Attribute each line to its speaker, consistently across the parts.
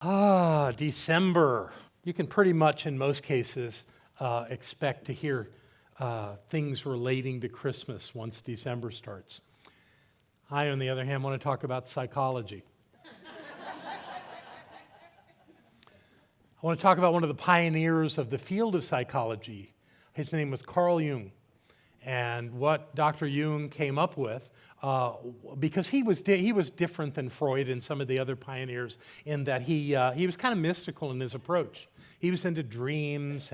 Speaker 1: December. You can pretty much, in most cases, expect to hear things relating to Christmas once December starts. I, on the other hand, want to talk about psychology. I want to talk about one of the pioneers of the field of psychology. His name was Carl Jung. And what Dr. Jung came up with, because he was different than Freud and some of the other pioneers in that he was kind of mystical in his approach. He was into dreams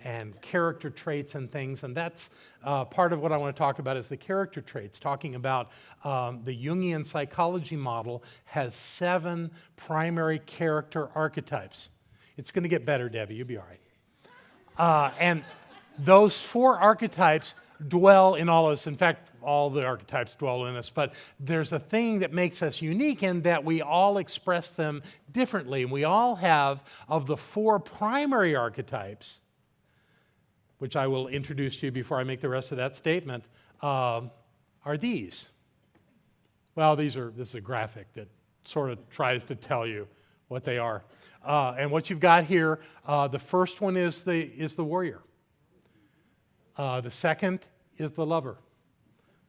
Speaker 1: and character traits and things, and that's part of what I want to talk about is the character traits, talking about the Jungian psychology model has 7 primary character archetypes. It's going to get better, Debbie, you'll be all right. And those 4 archetypes dwell in all of us. In fact, all the archetypes dwell in us, but there's a thing that makes us unique in that we all express them differently. And we all have, of the 4 primary archetypes, which I will introduce to you before I make the rest of that statement, are these. Well, this is a graphic that sort of tries to tell you what they are. And what you've got here, the first one is the warrior. The second is the lover.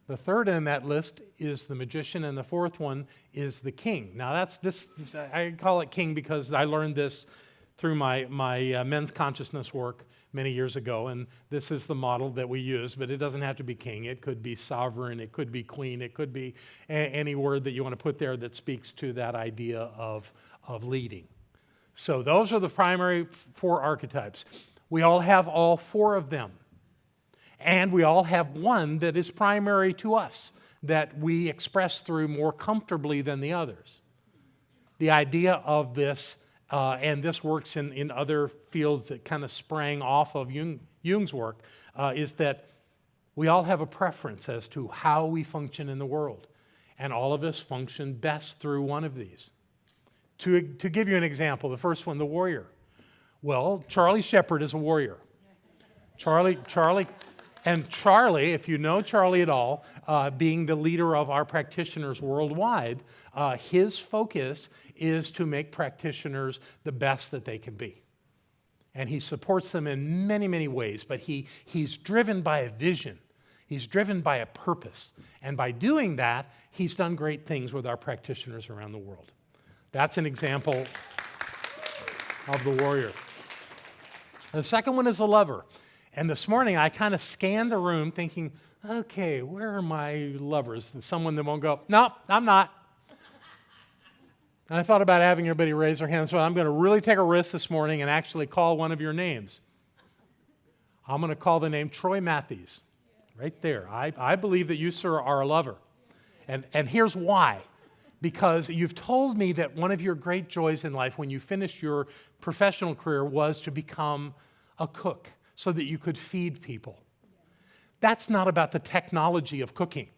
Speaker 1: The third in that list is the magician, and the fourth one is the king. Now I call it king because I learned this through my men's consciousness work many years ago, and this is the model that we use, but it doesn't have to be king. It could be sovereign, it could be queen, it could be any word that you want to put there that speaks to that idea of leading. So those are the primary 4 archetypes. We all have all 4 of them. And we all have one that is primary to us, that we express through more comfortably than the others. The idea of this, and this works in other fields that kind of sprang off of Jung's work, is that we all have a preference as to how we function in the world. And all of us function best through one of these. To give you an example, the first one, the warrior. Well, Charlie Shepherd is a warrior. Charlie, if you know Charlie at all, being the leader of our practitioners worldwide, his focus is to make practitioners the best that they can be. And he supports them in many, many ways, but he's driven by a vision. He's driven by a purpose. And by doing that, he's done great things with our practitioners around the world. That's an example of the warrior. The second one is the lover. And this morning, I kind of scanned the room thinking, okay, where are my lovers? And someone that won't go, no, I'm not. And I thought about having everybody raise their hands, so I'm going to really take a risk this morning and actually call one of your names. I'm going to call the name Troy Matthews, right there. I believe that you, sir, are a lover. And here's why. Because you've told me that one of your great joys in life when you finished your professional career was to become a cook, so that you could feed people. That's not about the technology of cooking.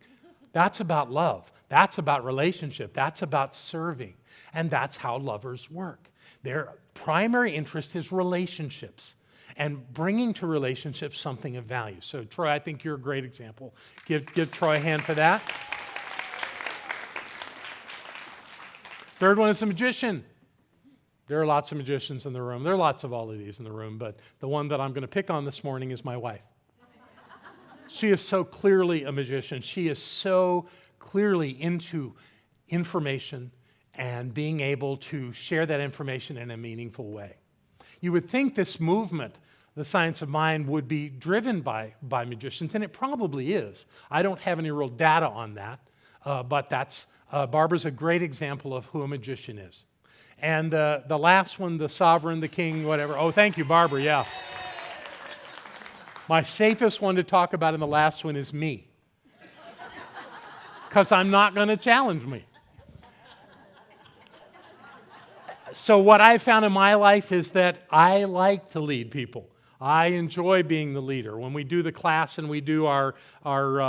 Speaker 1: That's about love. That's about relationship. That's about serving. And that's how lovers work. Their primary interest is relationships and bringing to relationships something of value. So, Troy, I think you're a great example. Give Troy a hand for that. Third one is the magician. There are lots of magicians in the room. There are lots of all of these in the room, but the one that I'm going to pick on this morning is my wife. She is so clearly a magician. She is so clearly into information and being able to share that information in a meaningful way. You would think this movement, the science of mind, would be driven by magicians, and it probably is. I don't have any real data on that, but Barbara's a great example of who a magician is. And the last one, the sovereign, the king, whatever. Oh, thank you, Barbara, yeah. My safest one to talk about in the last one is me. Because I'm not going to challenge me. So what I've found in my life is that I like to lead people. I enjoy being the leader. When we do the class and we do our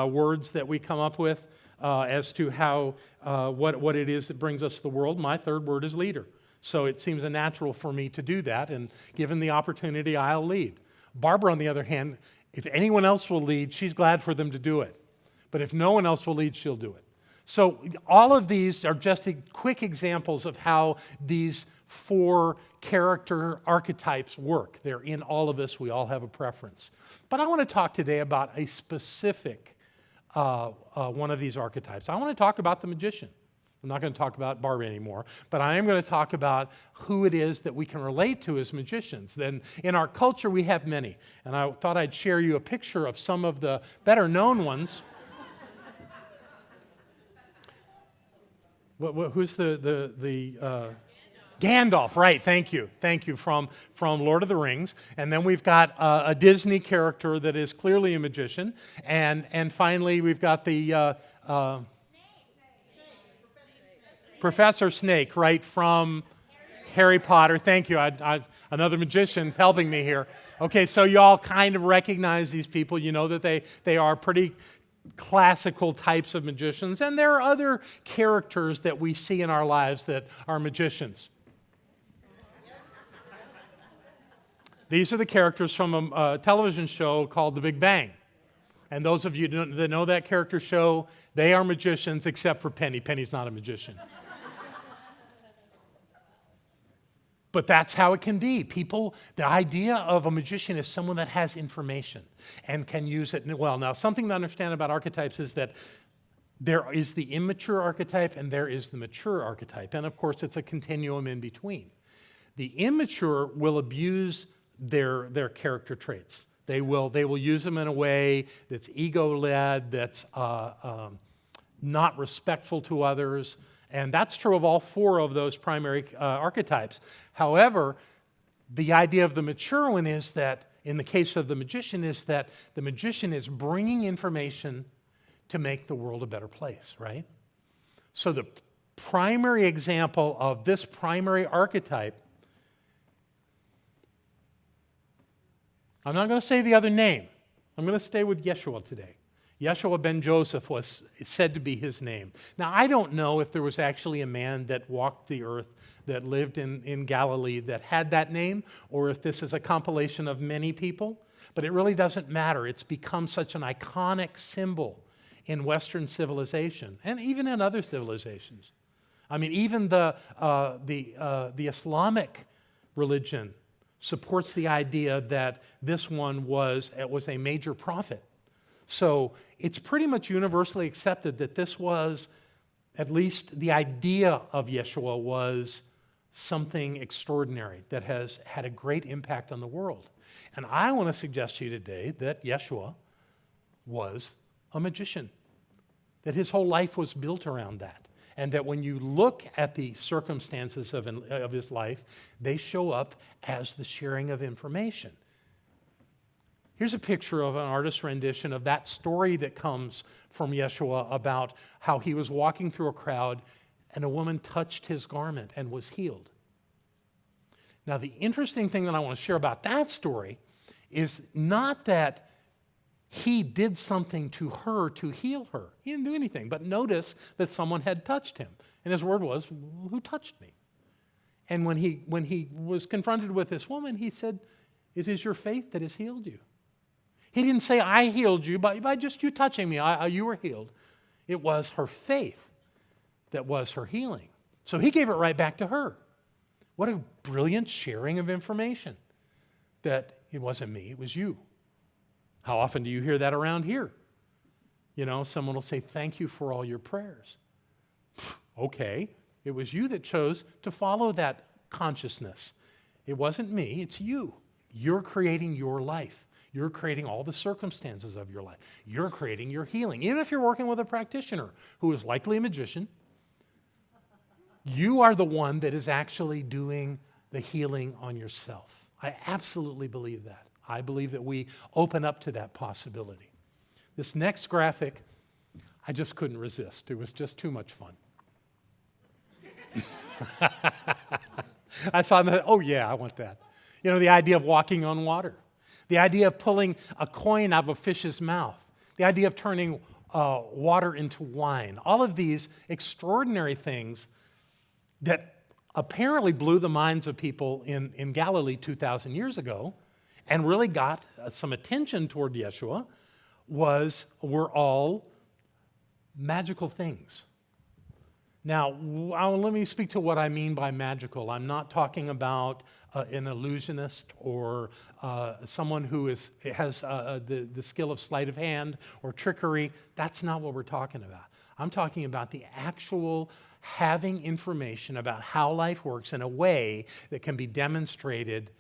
Speaker 1: words that we come up with as to how what it is that brings us to the world, my third word is leader. So it seems a natural for me to do that, and given the opportunity, I'll lead. Barbara, on the other hand, if anyone else will lead, she's glad for them to do it. But if no one else will lead, she'll do it. So all of these are just quick examples of how these 4 character archetypes work. They're in all of us. We all have a preference. But I want to talk today about a specific one of these archetypes. I want to talk about the magician. I'm not going to talk about Barbie anymore, but I am going to talk about who it is that we can relate to as magicians. Then in our culture, we have many. And I thought I'd share you a picture of some of the better known ones. Who's the Gandalf, right, thank you, from Lord of the Rings. And then we've got a Disney character that is clearly a magician. And finally, we've got the Professor Snake, right, from Harry Potter. Thank you, another magician helping me here. Okay, so you all kind of recognize these people. You know that they are pretty classical types of magicians. And there are other characters that we see in our lives that are magicians. These are the characters from a television show called The Big Bang. And those of you that know that character show, they are magicians except for Penny. Penny's not a magician. But that's how it can be. People, the idea of a magician is someone that has information and can use it well. Now, something to understand about archetypes is that there is the immature archetype and there is the mature archetype. And of course, it's a continuum in between. The immature will abuse their character traits. They will use them in a way that's ego-led, that's not respectful to others. And that's true of all 4 of those primary archetypes. However, the idea of the mature one is that, in the case of the magician, is that the magician is bringing information to make the world a better place, right? So the primary example of this primary archetype, I'm not going to say the other name. I'm going to stay with Yeshua today. Yeshua ben Joseph was said to be his name. Now, I don't know if there was actually a man that walked the earth that lived in Galilee that had that name, or if this is a compilation of many people, but it really doesn't matter. It's become such an iconic symbol in Western civilization, and even in other civilizations. I mean, even the Islamic religion supports the idea that this one was a major prophet. So it's pretty much universally accepted that this was, at least the idea of Yeshua was something extraordinary that has had a great impact on the world. And I want to suggest to you today that Yeshua was a magician, that his whole life was built around that, and that when you look at the circumstances of his life, they show up as the sharing of information. Here's a picture of an artist's rendition of that story that comes from Yeshua about how he was walking through a crowd and a woman touched his garment and was healed. Now, the interesting thing that I want to share about that story is not that he did something to her to heal her. He didn't do anything, but notice that someone had touched him. And his word was, "Who touched me?" And when he was confronted with this woman, he said, "It is your faith that has healed you." He didn't say, "I healed you by just you touching me, you were healed." It was her faith that was her healing. So he gave it right back to her. What a brilliant sharing of information. That it wasn't me, it was you. How often do you hear that around here? You know, someone will say, "Thank you for all your prayers." Okay, it was you that chose to follow that consciousness. It wasn't me, it's you. You're creating your life. You're creating all the circumstances of your life. You're creating your healing. Even if you're working with a practitioner who is likely a magician, you are the one that is actually doing the healing on yourself. I absolutely believe that. I believe that we open up to that possibility. This next graphic, I just couldn't resist. It was just too much fun. I thought, oh yeah, I want that. You know, the idea of walking on water. The idea of pulling a coin out of a fish's mouth. The idea of turning water into wine. All of these extraordinary things that apparently blew the minds of people in Galilee 2,000 years ago and really got some attention toward Yeshua were all magical things. Now, let me speak to what I mean by magical. I'm not talking about an illusionist or someone who has the skill of sleight of hand or trickery. That's not what we're talking about. I'm talking about the actual having information about how life works in a way that can be demonstrated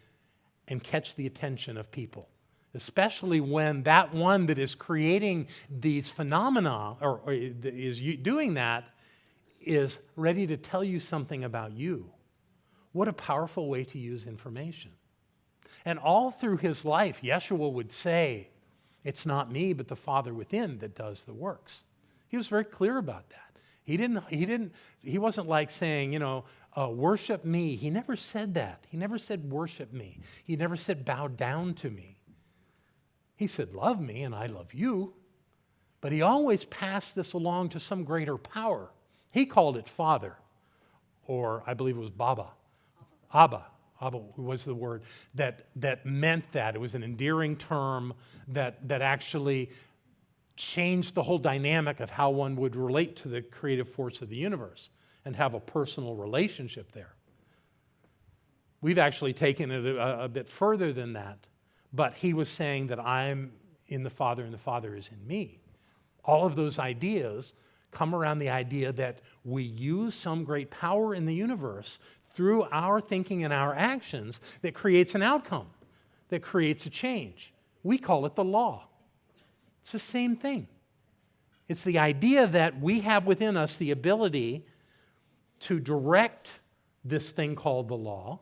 Speaker 1: and catch the attention of people, especially when that one that is creating these phenomena or is doing that is ready to tell you something about you. What a powerful way to use information. And all through his life, Yeshua would say, it's not me, but the Father within that does the works. He was very clear about that. He wasn't like saying, worship me. He never said that. He never said worship me. He never said bow down to me. He said, love me and I love you. But he always passed this along to some greater power. He called it Father, or I believe it was Baba. Abba was the word that meant that. It was an endearing term that actually changed the whole dynamic of how one would relate to the creative force of the universe and have a personal relationship there. We've actually taken it a bit further than that, but he was saying that I'm in the Father and the Father is in me. All of those ideas come around the idea that we use some great power in the universe through our thinking and our actions that creates an outcome, that creates a change. We call it the law. It's the same thing. It's the idea that we have within us the ability to direct this thing called the law,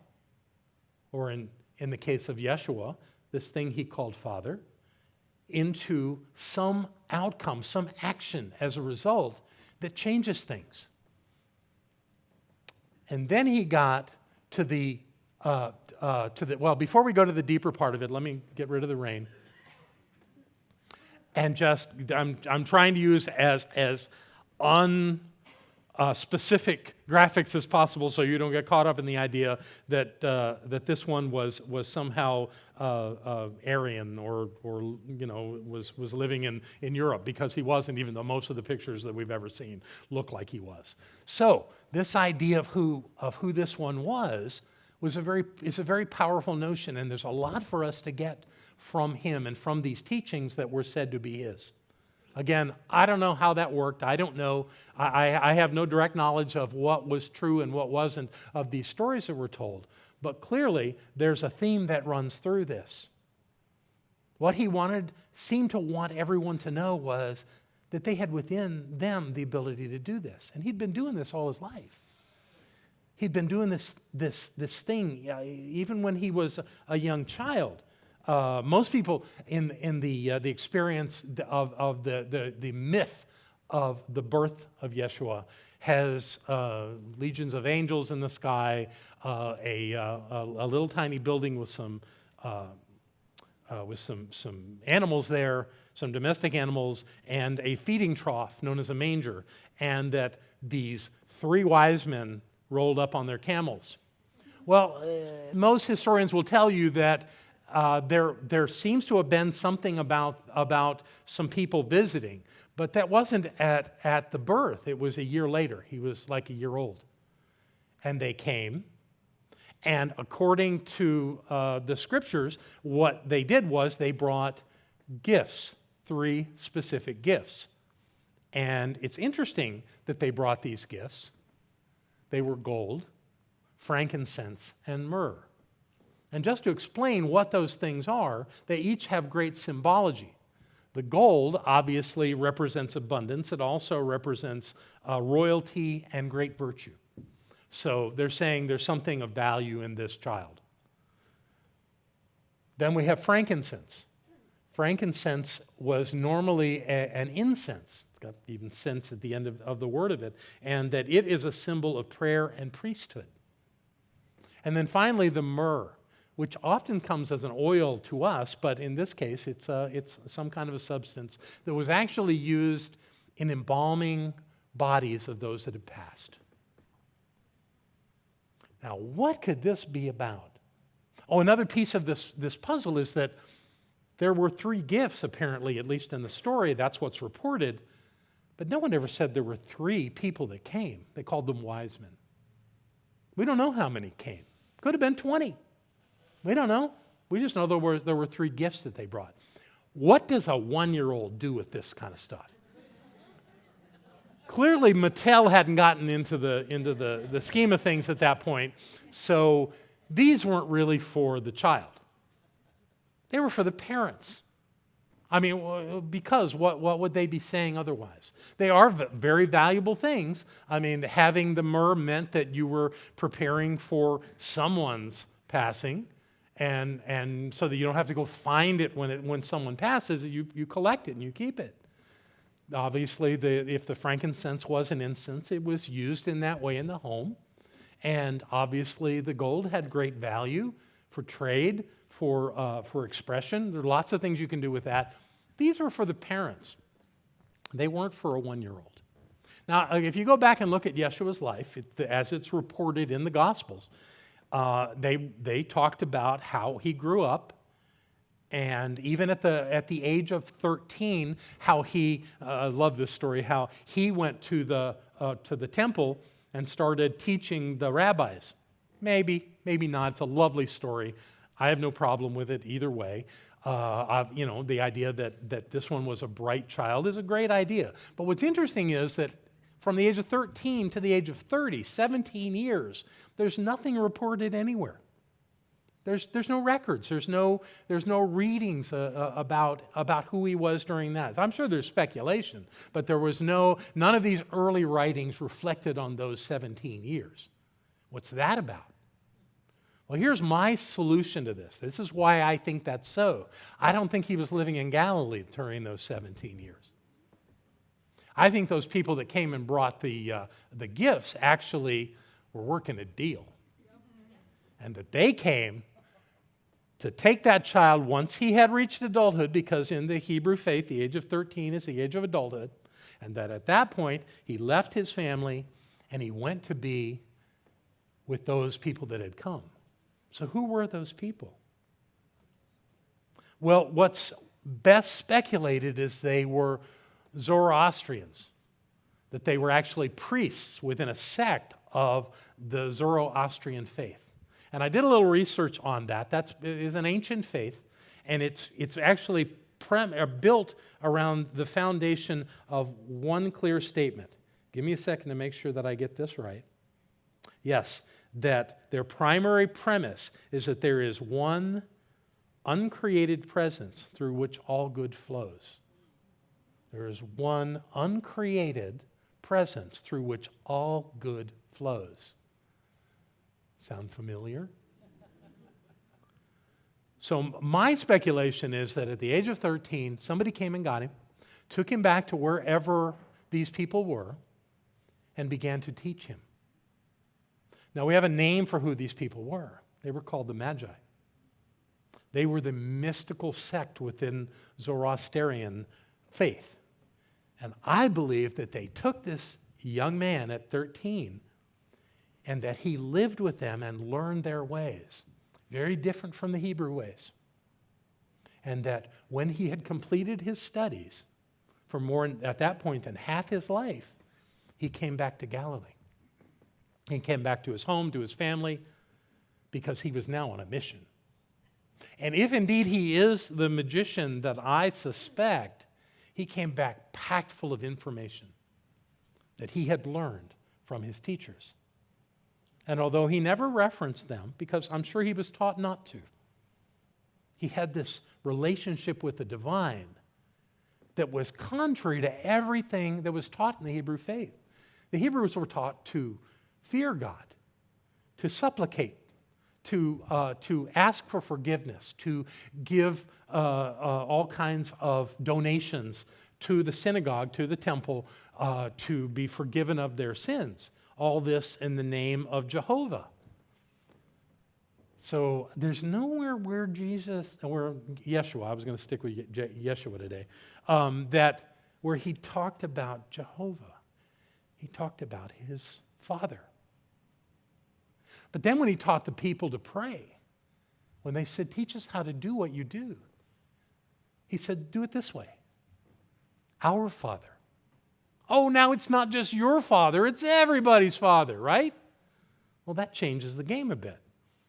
Speaker 1: or in the case of Yeshua, this thing he called Father, into some outcome, some action as a result that changes things. And then he got to before we go to the deeper part of it, let me get rid of the rain. And I'm trying to use as specific graphics as possible so you don't get caught up in the idea that this one was somehow Aryan or was living in Europe, because he wasn't, even though most of the pictures that we've ever seen look like he was. So this idea of who this one is a very powerful notion, and there's a lot for us to get from him and from these teachings that were said to be his. Again, I don't know how that worked. I don't know. I have no direct knowledge of what was true and what wasn't of these stories that were told. But clearly, there's a theme that runs through this. What he seemed to want everyone to know was that they had within them the ability to do this. And he'd been doing this all his life. He'd been doing this thing even when he was a young child. Most people in the experience of the myth of the birth of Yeshua has legions of angels in the sky, a little tiny building with some animals there, some domestic animals, and a feeding trough known as a manger, and that these three wise men rolled up on their camels. Well, most historians will tell you that there seems to have been something about some people visiting, but that wasn't at the birth. It was a year later. He was like a year old. And they came, and according to the scriptures, what they did was they brought gifts, 3 specific gifts. And it's interesting that they brought these gifts. They were gold, frankincense, and myrrh. And just to explain what those things are, they each have great symbology. The gold obviously represents abundance. It also represents royalty and great virtue. So they're saying there's something of value in this child. Then we have frankincense. Frankincense was normally an incense. It's got even sense at the end of the word of it. And that it is a symbol of prayer and priesthood. And then finally, the myrrh, which often comes as an oil to us, but in this case, it's some kind of a substance that was actually used in embalming bodies of those that had passed. Now, what could this be about? Oh, another piece of this puzzle is that there were 3 gifts, apparently, at least in the story. That's what's reported. But no one ever said there were 3 people that came. They called them wise men. We don't know how many came. Could have been 20. We don't know. We just know there were 3 gifts that they brought. What does a 1-year-old do with this kind of stuff? Clearly, Mattel hadn't gotten into the scheme of things at that point, so these weren't really for the child. They were for the parents. I mean, because what would they be saying otherwise? They are very valuable things. I mean, having the myrrh meant that you were preparing for someone's passing, and so that you don't have to go find it when someone passes. You collect it and you keep it. Obviously, if the frankincense was an incense, it was used in that way in the home. And obviously, the gold had great value for trade, for expression. There are lots of things you can do with that. These were for the parents. They weren't for a 1-year-old. Now, if you go back and look at Yeshua's life, as it's reported in the Gospels, they talked about how he grew up. And even at the age of 13, how I love this story, how he went to the temple and started teaching the rabbis. Maybe not. It's a lovely story. I have no problem with it either way. The idea that this one was a bright child is a great idea. But what's interesting is that from the age of 13 to the age of 30, 17 years, there's nothing reported anywhere. There's no records. There's no readings about who he was during that. I'm sure there's speculation, but there was none of these early writings reflected on those 17 years. What's that about? Well, here's my solution to this. This is why I think that's so. I don't think he was living in Galilee during those 17 years. I think those people that came and brought the gifts actually were working a deal. And that they came to take that child once he had reached adulthood, because in the Hebrew faith, the age of 13 is the age of adulthood, and that at that point, he left his family and he went to be with those people that had come. So who were those people? Well, what's best speculated is they were Zoroastrians, that they were actually priests within a sect of the Zoroastrian faith. And I did a little research on that. That is an ancient faith, and it's actually built around the foundation of one clear statement. Give me a second to make sure that I get this right. Yes, that their primary premise is that there is one uncreated presence through which all good flows. There is one uncreated presence through which all good flows. Sound familiar? So my speculation is that at the age of 13, somebody came and got him, took him back to wherever these people were, and began to teach him. Now, we have a name for who these people were. They were called the Magi. They were the mystical sect within Zoroastrian faith. And I believe that they took this young man at 13 and that he lived with them and learned their ways, very different from the Hebrew ways. And that when he had completed his studies for more at that point than half his life, he came back to Galilee. He came back to his home, to his family, because he was now on a mission. And if indeed he is the magician that I suspect, he came back packed full of information that he had learned from his teachers. And although he never referenced them, because I'm sure he was taught not to, he had this relationship with the divine that was contrary to everything that was taught in the Hebrew faith. The Hebrews were taught to fear God, to supplicate, to ask for forgiveness, to give all kinds of donations to the synagogue, to the temple, to be forgiven of their sins. All this in the name of Jehovah. So there's nowhere where Yeshua, I was going to stick with Yeshua today, where he talked about Jehovah. He talked about his Father. But then when he taught the people to pray, when they said, teach us how to do what you do, he said, do it this way. Our Father. oh, now it's not just your Father, it's everybody's Father, right? Well, that changes the game a bit.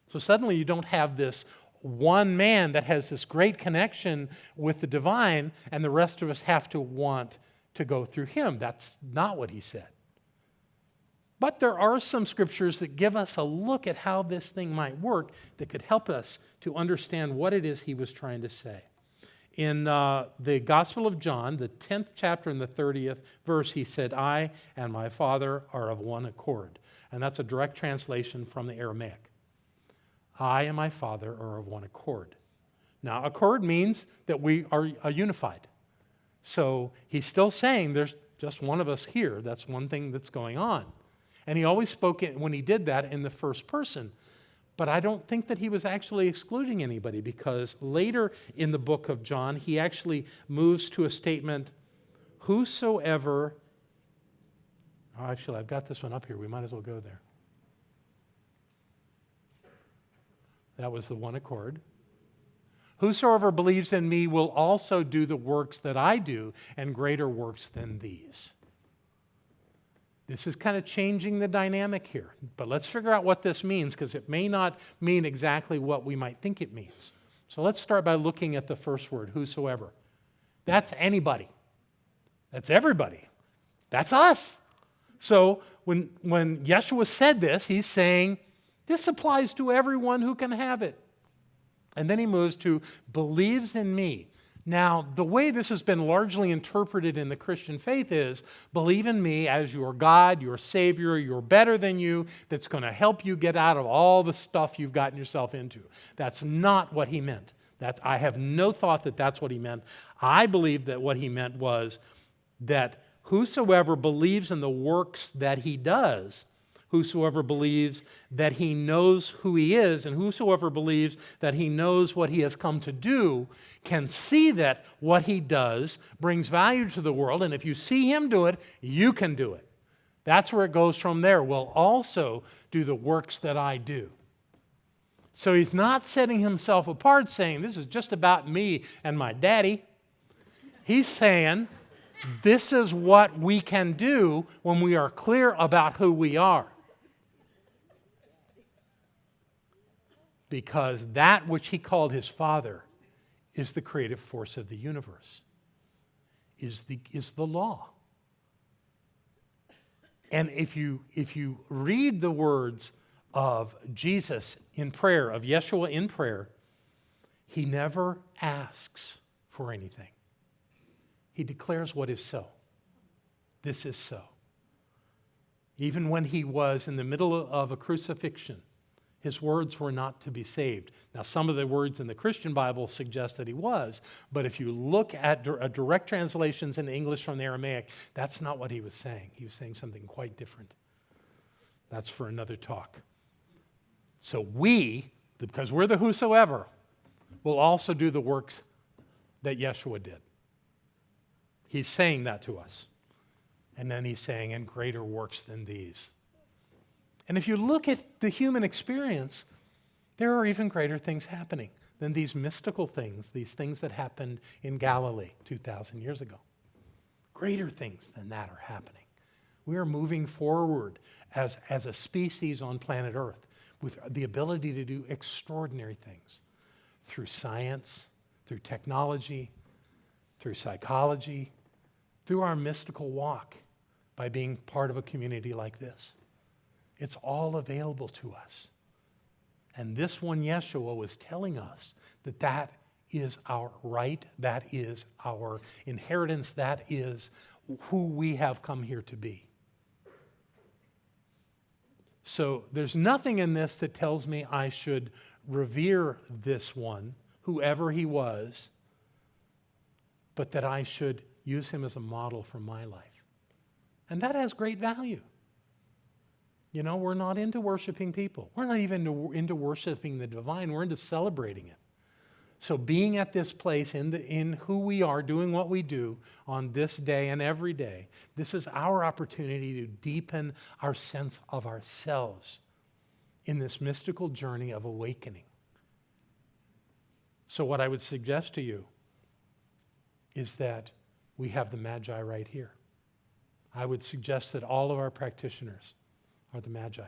Speaker 1: So suddenly you don't have this one man that has this great connection with the divine, and the rest of us have to want to go through him. That's not what he said. But there are some scriptures that give us a look at how this thing might work that could help us to understand what it is he was trying to say. In the Gospel of John, the 10th chapter and the 30th verse, he said, I and my Father are of one accord. And that's a direct translation from the Aramaic. I and my Father are of one accord. Now, accord means that we are unified. So he's still saying there's just one of us here. That's one thing that's going on. And he always spoke, when he did that, in the first person. But I don't think that he was actually excluding anybody, because later in the book of John, he actually moves to a statement, whosoever, actually, I've got this one up here. We might as well go there. That was the one accord. Whosoever believes in me will also do the works that I do, and greater works than these. This is kind of changing the dynamic here. But let's figure out what this means, because it may not mean exactly what we might think it means. So let's start by looking at the first word, whosoever. That's anybody. That's everybody. That's us. So when Yeshua said this, he's saying, this applies to everyone who can have it. And then he moves to believes in me. Now, the way this has been largely interpreted in the Christian faith is believe in me as your God, your Savior, you're better than you, that's going to help you get out of all the stuff you've gotten yourself into. That's not what he meant. I have no thought that that's what he meant. I believe that what he meant was that whosoever believes in the works that he does, whosoever believes that he knows who he is, and whosoever believes that he knows what he has come to do, can see that what he does brings value to the world, and if you see him do it, you can do it. That's where it goes from there. Will also do the works that I do. So he's not setting himself apart saying, this is just about me and my daddy. He's saying, this is what we can do when we are clear about who we are. Because that which he called his Father is the creative force of the universe, is the law. And if you read the words of Jesus in prayer, of Yeshua in prayer, he never asks for anything. He declares what is so. This is so. Even when he was in the middle of a crucifixion, his words were not to be saved. Now, some of the words in the Christian Bible suggest that he was, but if you look at direct translations in English from the Aramaic, that's not what he was saying. He was saying something quite different. That's for another talk. So we, because we're the whosoever, will also do the works that Yeshua did. He's saying that to us. And then he's saying, and greater works than these. And if you look at the human experience, there are even greater things happening than these mystical things, these things that happened in Galilee 2,000 years ago. Greater things than that are happening. We are moving forward as a species on planet Earth with the ability to do extraordinary things through science, through technology, through psychology, through our mystical walk by being part of a community like this. It's all available to us. And this one, Yeshua, was telling us that that is our right, that is our inheritance, that is who we have come here to be. So there's nothing in this that tells me I should revere this one, whoever he was, but that I should use him as a model for my life. And that has great value. You know, we're not into worshiping people. We're not even into worshiping the divine. We're into celebrating it. So being at this place in who we are, doing what we do on this day and every day, this is our opportunity to deepen our sense of ourselves in this mystical journey of awakening. So what I would suggest to you is that we have the Magi right here. I would suggest that all of our practitioners are the Magi,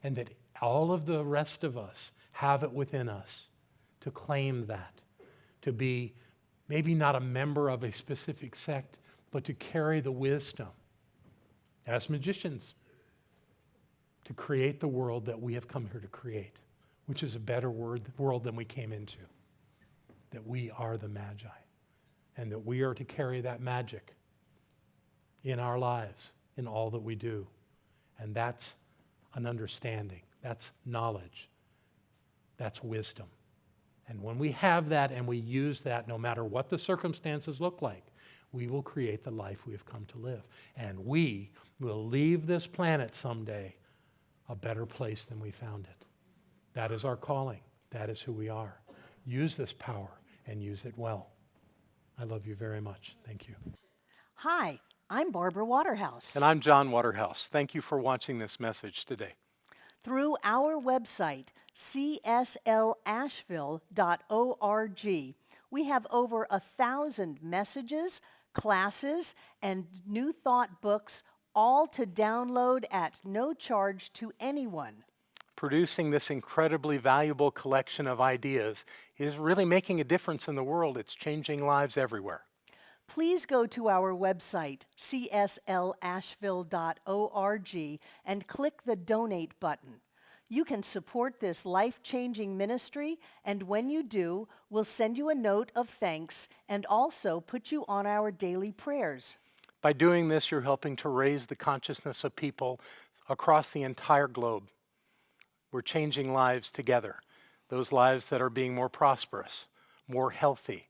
Speaker 1: and that all of the rest of us have it within us to claim that, to be maybe not a member of a specific sect, but to carry the wisdom as magicians to create the world that we have come here to create, which is a better world than we came into. That we are the Magi, and that we are to carry that magic in our lives, in all that we do. And that's an understanding, that's knowledge, that's wisdom. And when we have that and we use that, no matter what the circumstances look like, we will create the life we have come to live. And we will leave this planet someday a better place than we found it. That is our calling. That is who we are. Use this power and use it well. I love you very much. Thank you.
Speaker 2: Hi, I'm Barbara Waterhouse.
Speaker 1: And I'm John Waterhouse. Thank you for watching this message today.
Speaker 2: Through our website, CSLAsheville.org, we have over 1,000 messages, classes, and New Thought books, all to download at no charge to anyone.
Speaker 1: Producing this incredibly valuable collection of ideas is really making a difference in the world. It's changing lives everywhere.
Speaker 2: Please go to our website, CSLAsheville.org, and click the Donate button. You can support this life-changing ministry, and when you do, we'll send you a note of thanks and also put you on our daily prayers.
Speaker 1: By doing this, you're helping to raise the consciousness of people across the entire globe. We're changing lives together, those lives that are being more prosperous, more healthy,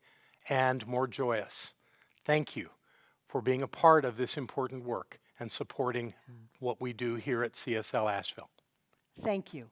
Speaker 1: and more joyous. Thank you for being a part of this important work and supporting what we do here at CSL Asheville.
Speaker 2: Thank you.